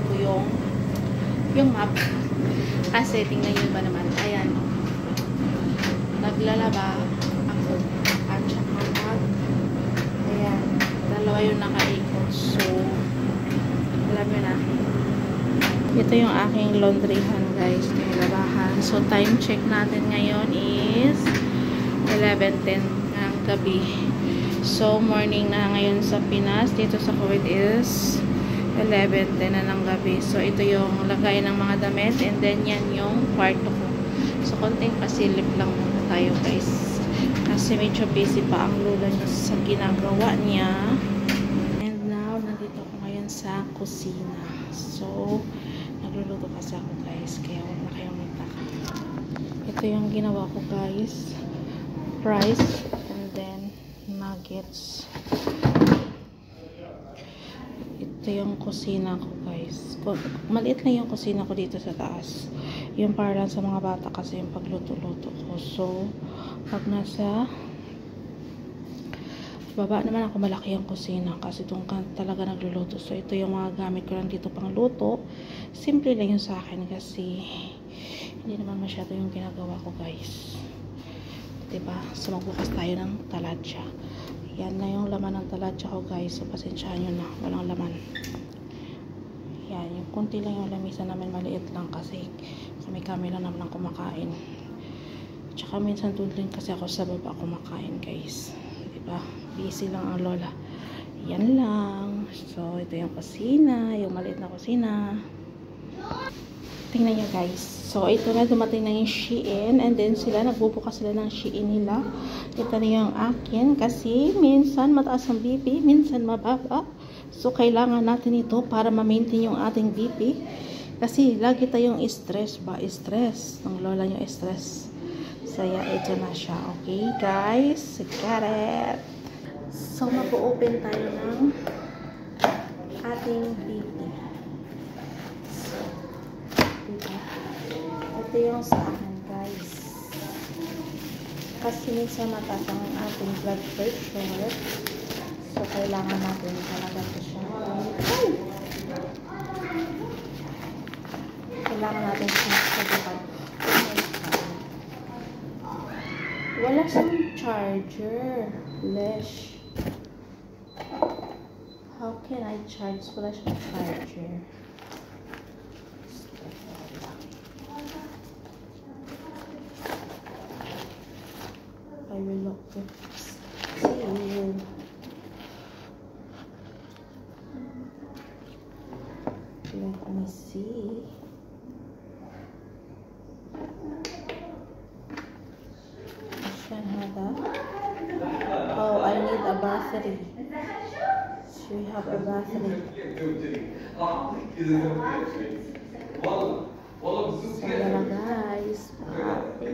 ko yung map. Kasi tingnan nyo ba naman, ayan, naglalaba ako at saka ayan, dalawa yung nakaikot. So alam nyo na, ito yung aking laundryhan guys, yung labahan. So time check natin ngayon is 11:10 ng gabi. So morning na ngayon sa Pinas, dito sa Kuwait is 11:10 na ng gabi. So ito yung lagay ng mga damit, and then yan yung kwarto ko. So konting pasilip lang muna tayo guys, kasi medyo busy pa ang lula niya sa ginagawa niya. And now nandito ako ngayon sa kusina. So nagluluto kasi ako guys, kaya huwag na kayong magtaka. Ito yung ginawa ko guys, rice and then nuggets. Ito yung kusina ko guys. Maliit lang yung kusina ko dito sa taas. Yung para lang sa mga bata kasi yung pagluto-luto ko. So pag nasa baba naman ako, malaki yung kusina kasi doon ka talaga nagluluto. So ito yung mga gamit ko lang dito pang luto. Simple lang yung sa akin kasi hindi naman masyado yung ginagawa ko guys, diba? So magbukas tayo ng taladya. Yan na yung laman ng taladya ko guys. So pasensyahan nyo na, walang laman. Yan, yung kunti lang yung lamisa namin, maliit lang kasi kami lang naman ang kumakain. Tsaka minsan doon din kasi ako sa baba kumakain guys, diba? Busy lang ang lola. Yan lang. So ito yung kusina, yung maliit na kusina. Tingnan nyo guys. So ito na, dumating na yung Shein, and then sila nagbubukas sila ng Shein nila. Ito na yung akin kasi minsan mataas ang BP, minsan mababa. So kailangan natin ito para ma-maintain yung ating BP. Kasi lagi tayong stress ba? Stress. Ang lola nyo stress. So yeah, ito na siya. Okay guys, got it. So mag-open tayo ng ating BP. So, diba? Ito yung sa akin guys. Kasi minsan mataas ang ating blood pressure. So kailangan natin talaga ito siya. Kailangan natin siya sabihan. Wala siyang charger. Lesh. How can I charge? Wala siyang charger. I will look to see you. Let me see. Oh, I need a battery. So we have a battery. So, guys.